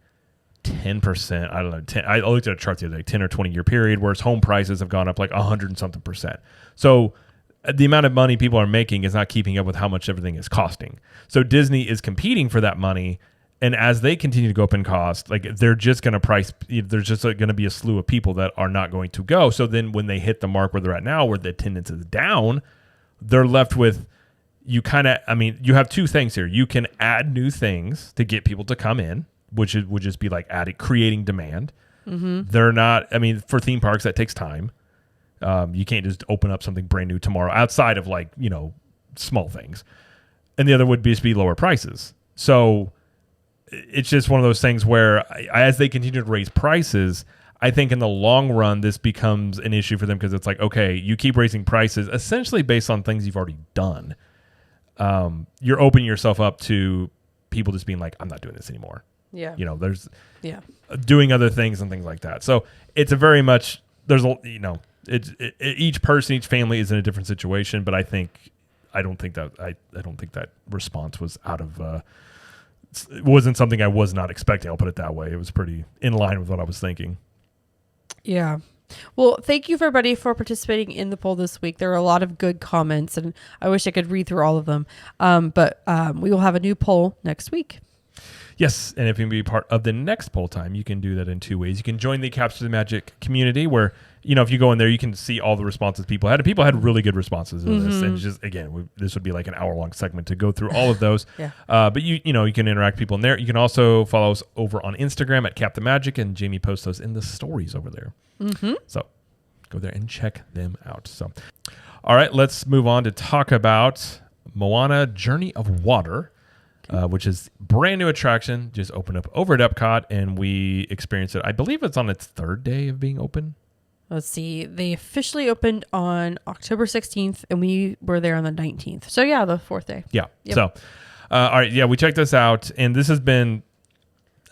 10%. I don't know. I looked at a chart the other day, 10 or 20 year period, whereas home prices have gone up like 100 and something percent. So the amount of money people are making is not keeping up with how much everything is costing. So Disney is competing for that money. And as they continue to go up in cost, like they're just going to price, there's just going to be a slew of people that are not going to go. So then when they hit the mark where they're at now, where the attendance is down, they're left with, you have two things here. You can add new things to get people to come in, which would just be like creating demand. Mm-hmm. They're not, for theme parks, that takes time. You can't just open up something brand new tomorrow outside of like, small things. And the other would just be lower prices. So it's just one of those things where as they continue to raise prices, I think in the long run, this becomes an issue for them, because it's like, okay, you keep raising prices essentially based on things you've already done. You're opening yourself up to people just being like, I'm not doing this anymore. Yeah. There's doing other things and things like that. So it's a very much, each person, each family is in a different situation, but I don't think that response was out of, it wasn't something I was not expecting. I'll put it that way. It was pretty in line with what I was thinking. Yeah. Well, thank you for everybody for participating in the poll this week. There were a lot of good comments, and I wish I could read through all of them. But we will have a new poll next week. Yes, and if you can be part of the next poll time, you can do that in two ways. You can join the Capture the Magic community where, if you go in there, you can see all the responses people had. And people had really good responses to this. And just, again, this would be like an hour-long segment to go through all of those. Yeah. But you can interact with people in there. You can also follow us over on Instagram at Cap the Magic, and Jamie posts those in the stories over there. So go there and check them out. So, all right, let's move on to talk about Moana Journey of Water. Which is brand new attraction, just opened up over at EPCOT, and we experienced it. I believe it's on its third day of being open. Let's see. They officially opened on October 16th, and we were there on the 19th. So, yeah, the fourth day. Yeah. Yep. So, all right. Yeah, we checked this out, and this has been,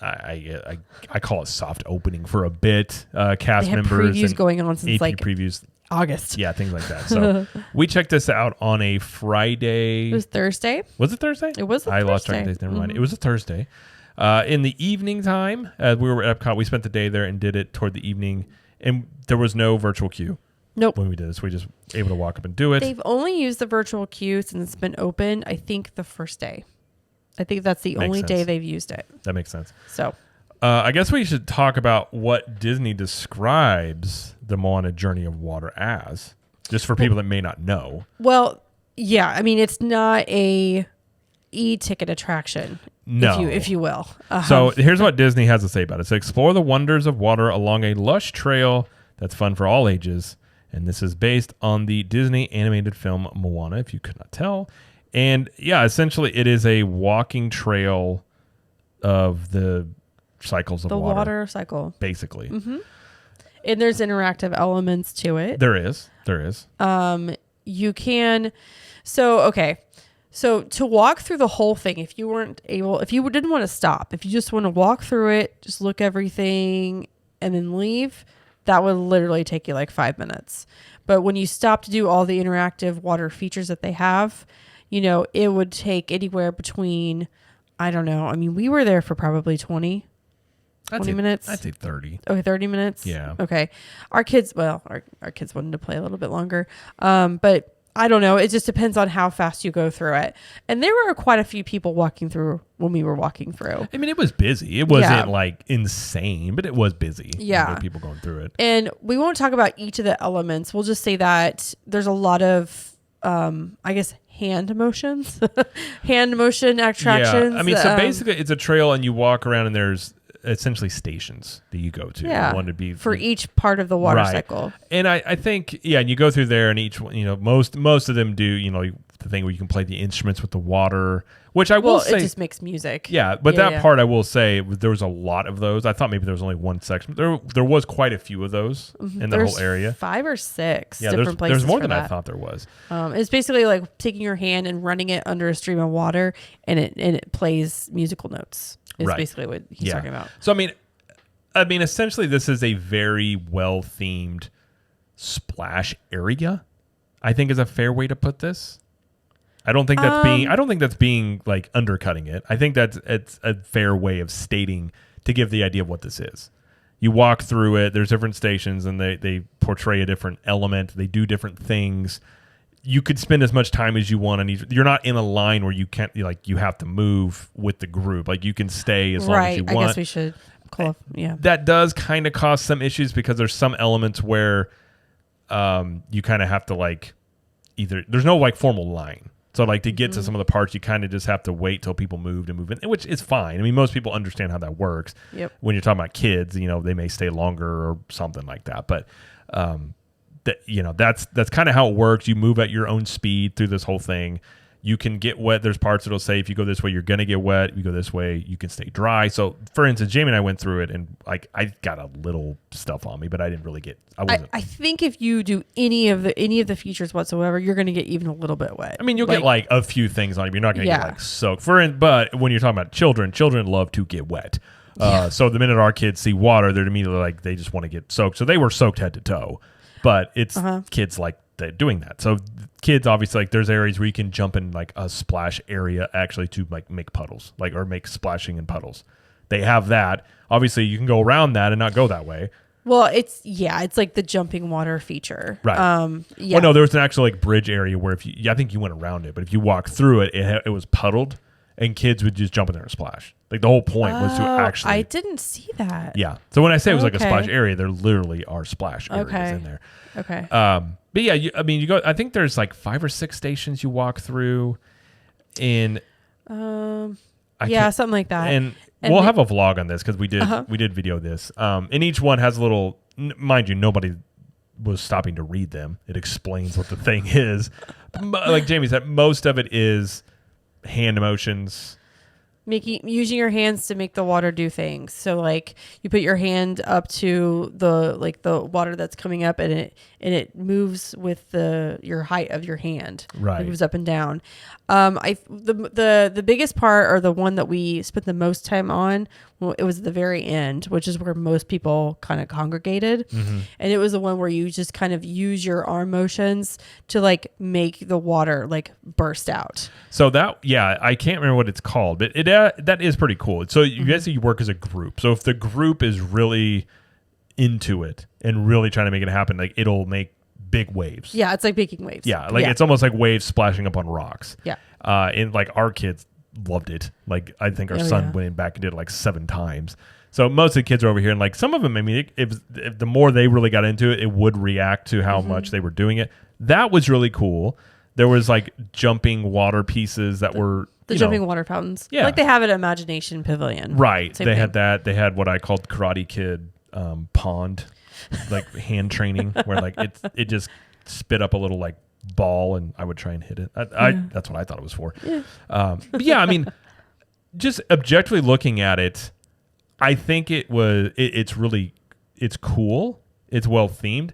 I call it soft opening for a bit. Cast they had members. previews going on since AP previews. August. Yeah, things like that. So we checked this out on a Friday. It was Thursday. Was it Thursday? It was a I Thursday. lost track of days. Never mind. It was a Thursday. In the evening time, we were at Epcot. We spent the day there and did it toward the evening. And there was no virtual queue. Nope. When we did this, we just able to walk up and do it. They've only used the virtual queue since it's been open, I think, the first day. I think that's the only day they've used it. That makes sense. So, I guess we should talk about what Disney describes the Moana Journey of Water as, just for people that may not know. Well, yeah. I mean, it's not a e-ticket attraction, No. if you will. So here's what Disney has to say about it. So explore the wonders of water along a lush trail that's fun for all ages. And this is based on the Disney animated film Moana, if you could not tell. And yeah, essentially it is a walking trail of the cycles of the water. water cycle. Basically. And there's interactive elements to it. There is. You can, so to walk through the whole thing, if you didn't want to stop, if you just want to walk through it, just look everything and then leave, that would literally take you like 5 minutes. But when you stop to do all the interactive water features that they have, it would take anywhere between, I don't know. I mean, we were there for probably 20 minutes. I'd say 30. Okay, 30 minutes? Yeah. Okay. Our kids wanted to play a little bit longer. But I don't know. It just depends on how fast you go through it. And there were quite a few people walking through when we were walking through. I mean, it was busy. It wasn't like insane, but it was busy. Yeah. There were people going through it. And we won't talk about each of the elements. We'll just say that there's a lot of, I guess, hand motion attractions. Yeah. I mean, so basically it's a trail and you walk around and there's essentially stations that you go to. Yeah. One to be for each part of the water cycle. And I think, and you go through there and each one, most of them do, the thing where you can play the instruments with the water, which I will say. It just makes music. Yeah. But that part I will say there was a lot of those. I thought maybe there was only one section. There was quite a few of those in the whole area. 5 or 6 Yeah, different places. There's more than that. I thought there was. It's basically like taking your hand and running it under a stream of water and it plays musical notes. Is basically what he's talking about. So I mean, essentially, this is a very well-themed splash area, I think is a fair way to put this. I don't think that's being like undercutting it. I think it's a fair way of stating to give the idea of what this is. You walk through it, there's different stations and they portray a different element. They do different things. You could spend as much time as you want on each. You're not in a line where you can't, you have to move with the group. Like you can stay as long as you want. I guess we should yeah. That does kind of cause some issues because there's some elements where you kind of have to there's no formal line. So to get to some of the parts, you kind of just have to wait till people move in, which is fine. I mean, most people understand how that works. Yep. When you're talking about kids, they may stay longer or something like that. But that's kind of how it works. You move at your own speed through this whole thing. You can get wet. There's parts that'll say if you go this way, you're going to get wet. If you go this way, you can stay dry. So, for instance, Jamie and I went through it, and I got a little stuff on me, but I didn't really get. I think if you do any of the features whatsoever, you're going to get even a little bit wet. I mean, you'll get a few things on you. You're not going to get soaked. But when you're talking about children love to get wet. So the minute our kids see water, they're immediately they just want to get soaked. So they were soaked head to toe. But it's kids doing that. So kids, obviously, there's areas where you can jump in a splash area actually to make puddles, or make splashing in puddles. They have that. Obviously, you can go around that and not go that way. Well, it's like the jumping water feature. Right. Yeah. Well, no, there was an actual like bridge area where I think you went around it, but if you walk through it, it was puddled, and kids would just jump in there and splash. Like the whole point was to actually. I didn't see that. Yeah. So when I say it was like a Okay. splash area, there literally are splash areas in there. Okay. But yeah, you go. I think there's like 5 or 6 stations you walk through, and something like that. And we'll have a vlog on this because we did video this. And each one has a little. Mind you, nobody was stopping to read them. It explains what the thing is. Like Jamie said, most of it is hand motions. Using your hands to make the water do things. So like you put your hand up to the water that's coming up, and it moves with your height of your hand. Right. It moves up and down. The biggest part, or the one that we spent the most time on, well, it was at the very end, which is where most people kind of congregated. Mm-hmm. And it was the one where you just kind of use your arm motions to like make the water like burst out. So I can't remember what it's called, but that is pretty cool. So you guys work as a group. So if the group is really into it and really trying to make it happen, like it'll make big waves. Yeah, it's like making waves. Yeah, like it's almost like waves splashing up on rocks. Yeah. And like our kids loved it. Like I think our son went back and did it like 7 times. So most of the kids are over here, and like some of them, I mean, if the more they really got into it, it would react to how much they were doing it. That was really cool. There was like jumping water pieces that were the jumping water fountains. Yeah. Like they have at Imagination Pavilion. Right. Same They thing. had that. They had what I called Karate Kid pond, like hand training, where like it just spit up a little like ball, and I would try and hit it. That's what I thought it was for. Yeah. But yeah, I mean, just objectively looking at it, I think it's cool. It's well themed.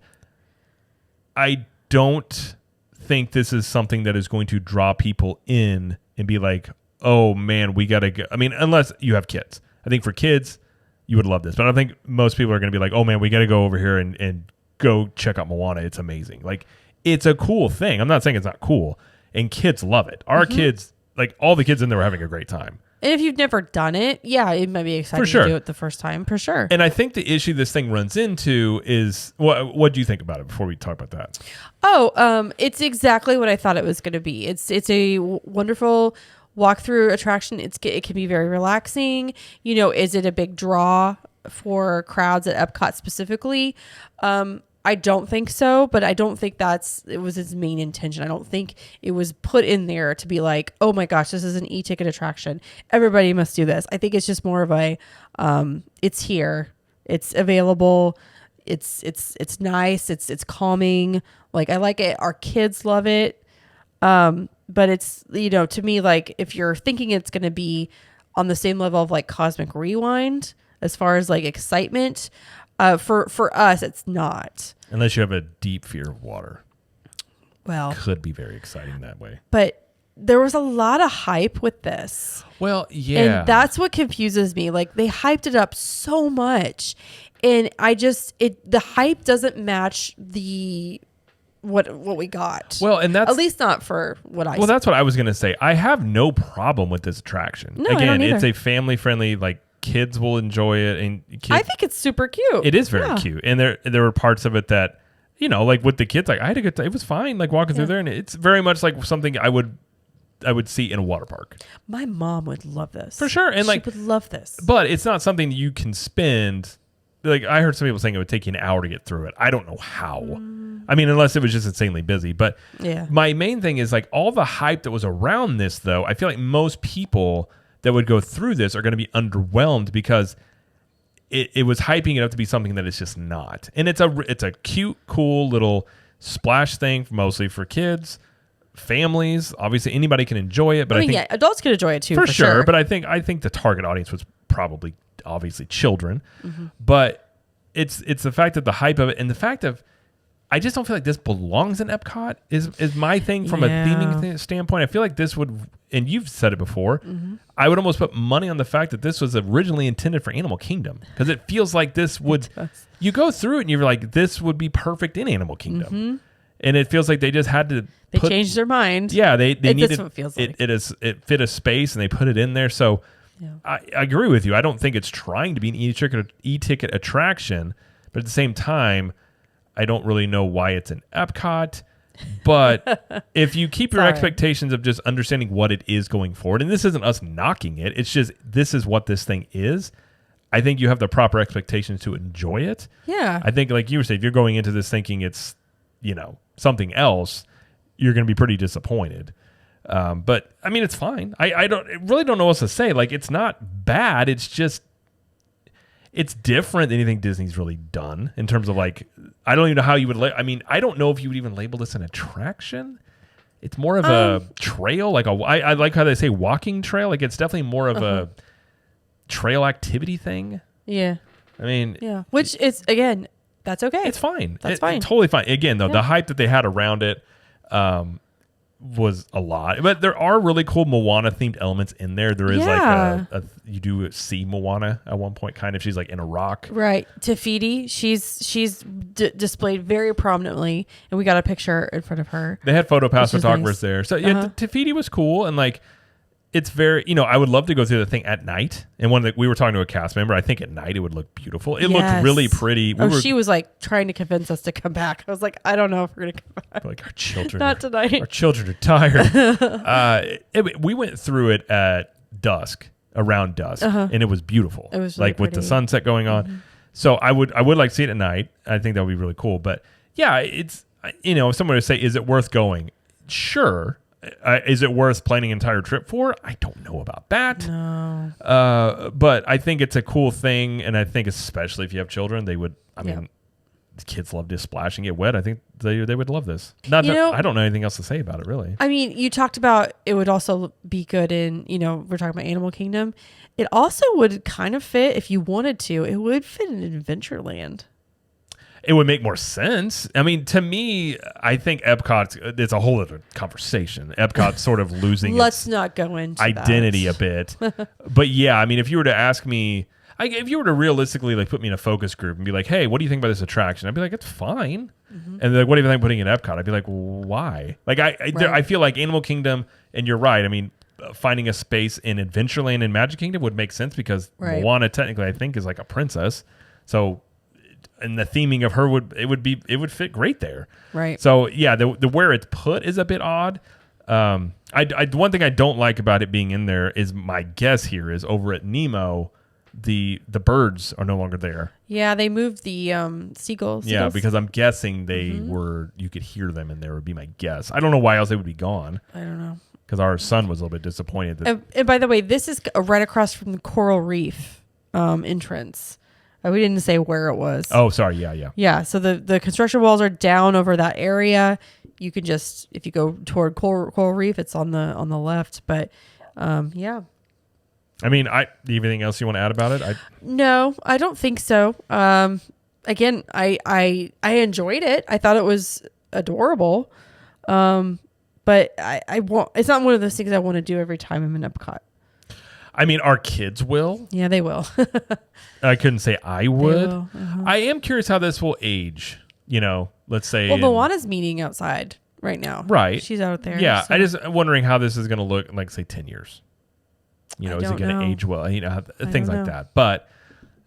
I don't think this is something that is going to draw people in and be like, oh man, we gotta go. I mean, unless you have kids. I think for kids, you would love this. But I don't think most people are going to be like, oh man, we got to go over here and go check out Moana. It's amazing. Like, it's a cool thing. I'm not saying it's not cool. And kids love it. Our kids, like all the kids in there were having a great time. And if you've never done it, yeah, it might be exciting to do it the first time, for sure. And I think the issue this thing runs into is, what do you think about it before we talk about that? Oh, it's exactly what I thought it was going to be. It's a wonderful walkthrough attraction. It can be very relaxing. You know, is it a big draw for crowds at Epcot specifically? I don't think so, but I don't think it was its main intention. I don't think it was put in there to be like, oh my gosh, this is an e-ticket attraction. Everybody must do this. I think it's just more of a, it's here, it's available, it's nice, it's calming. Like I like it. Our kids love it. But it's, to me, like if you're thinking it's going to be on the same level of like Cosmic Rewind as far as like excitement, for us, it's not. Unless you have a deep fear of water. Well, could be very exciting that way. But there was a lot of hype with this. Well, yeah. And that's what confuses me. Like they hyped it up so much. And the hype doesn't match what we got. Well, and that's at least not for what I Well, that's what I was going to say. I have no problem with this attraction. No, I Again, don't either. it's a family friendly, like kids will enjoy it, and kids, I think it's super cute. it is very cute. And there were parts of it that, like with the kids, like I had a good time. It was fine, like walking through there, and it's very much like something I would see in a water park. My mom would love this. For sure. And she would love this. But it's not something you can spend. Like I heard some people saying it would take you an hour to get through it. I don't know how. I mean, unless it was just insanely busy. But my main thing is like all the hype that was around this, though. I feel like most people that would go through this are going to be underwhelmed because it was hyping it up to be something that it's just not. And it's a cute, cool little splash thing, mostly for kids, families. Obviously, anybody can enjoy it. But I think adults can enjoy it too, for sure. But I think the target audience was probably obviously children. But it's the fact that the hype of it and the fact of I just don't feel like this belongs in Epcot is my thing from a theming standpoint. I feel like this would, and you've said it before, I would almost put money on the fact that this was originally intended for Animal Kingdom because it feels like this would, you go through it and you're like, this would be perfect in Animal Kingdom. And it feels like they just had to changed their mind. Yeah, they needed, that's what it feels like. It fit a space and they put it in there. So I agree with you. I don't think it's trying to be an e-ticket attraction. But at the same time, I don't really know why it's an EPCOT. But if you keep your expectations of just understanding what it is going forward, and this isn't us knocking it, it's just this is what this thing is. I think you have the proper expectations to enjoy it. Yeah. I think, like you were saying, if you're going into this thinking it's, something else, you're going to be pretty disappointed. But I mean, it's fine. I really don't know what else to say. Like, it's not bad. It's just, it's different than anything Disney's really done in terms of like, I don't even know how you would, I don't know if you would even label this an attraction. It's more of a trail. Like I like how they say walking trail. Like, it's definitely more of a trail activity thing. Yeah. I mean, yeah. Which is, again, that's okay. It's fine. That's fine. Totally fine. Again, though, the hype that they had around it was a lot. But there are really cool Moana themed elements in there. There is like you do see Moana at one point, kind of. She's like in a rock. Right. Tafiti, she's displayed very prominently, and we got a picture in front of her. They had photographers nice. there. So yeah, Tafiti was cool, and like, it's very, I would love to go through the thing at night. And we were talking to a cast member. I think at night it would look beautiful. It looked really pretty. She was like trying to convince us to come back. I was like, I don't know if we're going to come back. Like, our children. Not tonight. Our children are tired. We went through it at dusk, around dusk, and it was beautiful. It was really like with the sunset going on. Mm-hmm. So I would like to see it at night. I think that would be really cool. But yeah, it's, if someone would say, is it worth going? Sure. Is it worth planning an entire trip for? I don't know about that. No. But I think it's a cool thing, and I think especially if you have children, they would. I mean, the kids love to splash and get wet. I think they would love this. I don't know anything else to say about it, really. I mean, you talked about it would also be good in, we're talking about Animal Kingdom. It also would kind of fit, if you wanted to, it would fit in Adventureland. It would make more sense. I mean, to me, I think Epcot, it's a whole other conversation. Epcot's sort of losing Let's not go into identity a bit. But yeah, I mean, if you were to ask me, if you were to realistically like put me in a focus group and be like, hey, what do you think about this attraction? I'd be like, it's fine. Mm-hmm. And like, what do you think putting in Epcot? I'd be like, why? Like, I feel like Animal Kingdom, and you're right. I mean, finding a space in Adventureland and Magic Kingdom would make sense because Moana technically, I think, is like a princess. So, and the theming of her would fit great there. Right. So yeah, the where it's put is a bit odd. One thing I don't like about it being in there is, my guess here is, over at Nemo, the birds are no longer there. Yeah, they moved the seagulls. Yeah, because I'm guessing they were, you could hear them in there, would be my guess. I don't know why else they would be gone. I don't know. Because our son was a little bit disappointed. And by the way, this is right across from the Coral Reef entrance. We didn't say where it was. Oh, sorry. Yeah. Yeah. So the construction walls are down over that area. You can just, if you go toward Coral Reef, it's on the left. But yeah. I mean, anything else you want to add about it? No, I don't think so. Again, I enjoyed it. I thought it was adorable. But I won't. It's not one of those things I want to do every time I'm in Epcot. I mean, our kids will. Yeah, they will. I couldn't say I would. Uh-huh. I am curious how this will age. Let's say. Well, Moana's meeting outside right now. Right. She's out there. Yeah, so. I just wondering how this is going to look, like, say, 10 years. Is it going to age well? Things like that. But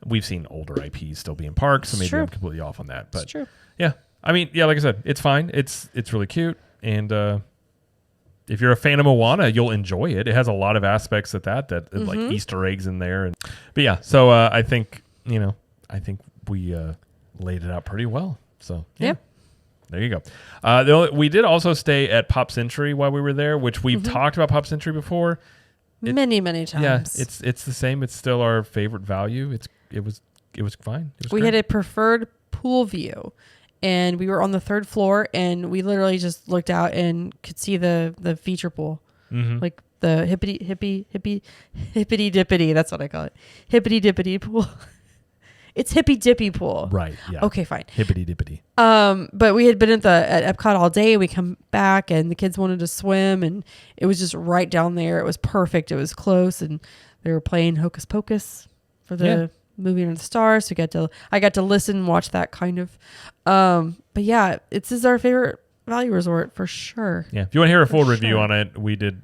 we've seen older IPs still be in parks, so maybe I'm completely off on that. But it's true. Yeah, I mean, yeah, like I said, it's fine. It's really cute, and if you're a fan of Moana, you'll enjoy it. It has a lot of aspects of that like Easter eggs in there. But yeah, so I think we laid it out pretty well. So yeah. There you go. We did also stay at Pop Century while we were there, which we've talked about Pop Century before. Many times. Yeah, it's the same. It's still our favorite value. It was fine. We had a preferred pool view. And we were on the third floor, and we literally just looked out and could see the feature pool, like the hippity dippity. That's what I call it, hippity dippity pool. It's hippy dippy pool, right? Yeah. Okay, fine. Hippity dippity. But we had been at Epcot all day. We come back, and the kids wanted to swim, and it was just right down there. It was perfect. It was close, and they were playing Hocus Pocus for the. Movie Under the Stars, so I got to listen, watch that kind of. But yeah, this is our favorite value resort for sure. Yeah, if you want to hear a full review on it, we did.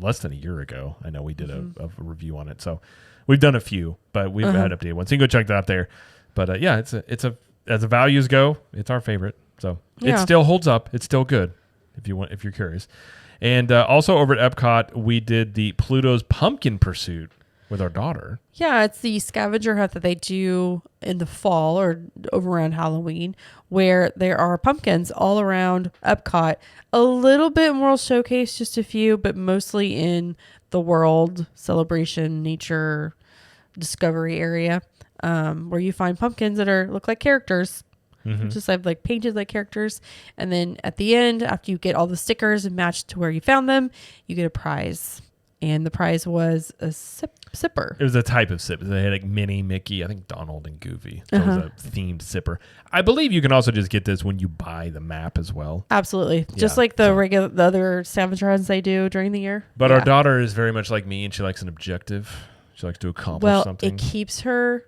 Less than a year ago, I know we did a review on it. So we've done a few, but we've had updated ones. So you can go check that out there. But yeah, it's a as the values go, it's our favorite. So it Yeah. still holds up. It's still good if you're curious. And also over at Epcot, we did the Pluto's Pumpkin Pursuit with our daughter. Yeah, it's the scavenger hunt that they do in the fall or over around Halloween, where there are pumpkins all around Epcot. A little bit more showcase, just a few, but mostly in the world celebration, nature, discovery area, where you find pumpkins that look like characters. Just like painted like characters. And then at the end, after you get all the stickers and matched to where you found them, you get a prize. And the prize was a sipper. It was a type of sip. They had like Minnie, Mickey, I think Donald, and Goofy. So it was a themed sipper. I believe you can also just get this when you buy the map as well. Absolutely. Just like the other scavenger hunts they do during the year. But our daughter is very much like me, and she likes an objective. She likes to accomplish something. It keeps her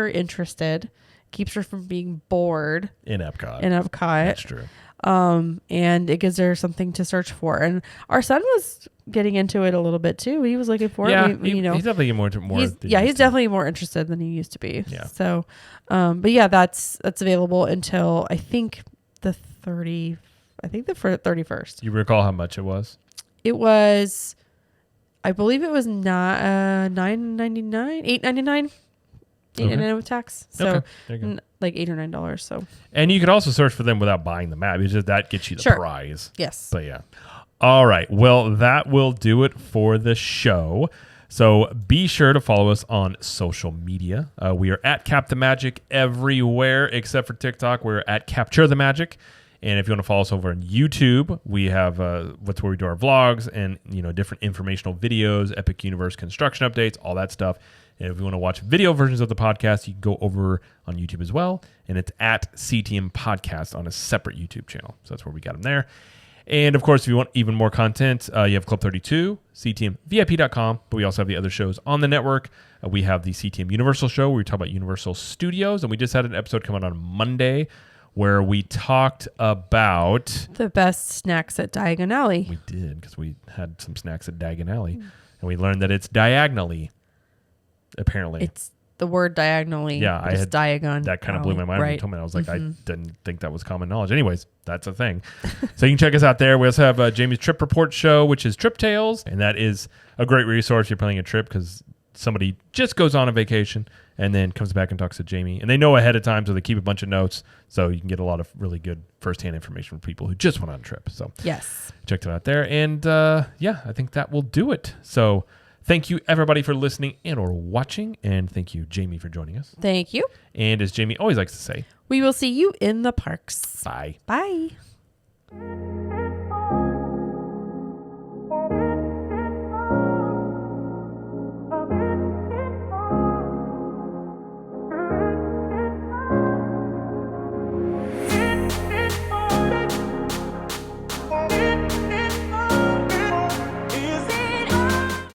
interested, keeps her from being bored in Epcot. That's true. And it gives her something to search for. And our son was getting into it a little bit too. He was looking for it. He's definitely more. He's definitely more interested than he used to be. Yeah. So, but yeah, that's available until I think the 31st. You recall how much it was? It was, I believe it was not $9.99, $8.99. $8.99 with tax. So okay. There you go. like $8 or $9. So, and you could also search for them without buying the map. It's just that gets you the prize. Yes. But yeah. All right. Well, that will do it for the show. So be sure to follow us on social media. We are at Cap the Magic everywhere except for TikTok. We're at Capture the Magic. And if you want to follow us over on YouTube, we have what's where we do our vlogs and different informational videos, Epic Universe construction updates, all that stuff. And if you want to watch video versions of the podcast, you can go over on YouTube as well. And it's at CTM Podcast on a separate YouTube channel. So that's where we got them there. And of course, if you want even more content, you have Club 32, CTMVIP.com. But we also have the other shows on the network. We have the CTM Universal show where we talk about Universal Studios. And we just had an episode come out on Monday where we talked about the best snacks at Diagon Alley. We did, because we had some snacks at Diagon Alley. And we learned that it's diagonally. Apparently, it's the word diagonally. Yeah, I had Diagon. That kind of blew my mind when you told me. I was like, I Mm-hmm. didn't think that was common knowledge. Anyways, that's a thing. So you can check us out there. We also have Jamie's Trip Report show, which is Trip Tales, and that is a great resource if you're planning a trip because somebody just goes on a vacation and then comes back and talks to Jamie, and they know ahead of time, so they keep a bunch of notes, so you can get a lot of really good firsthand information from people who just went on a trip. So yes, check that out there, and yeah, I think that will do it. So. Thank you, everybody, for listening and or watching. And thank you, Jamie, for joining us. Thank you. And as Jamie always likes to say, we will see you in the parks. bye. Bye.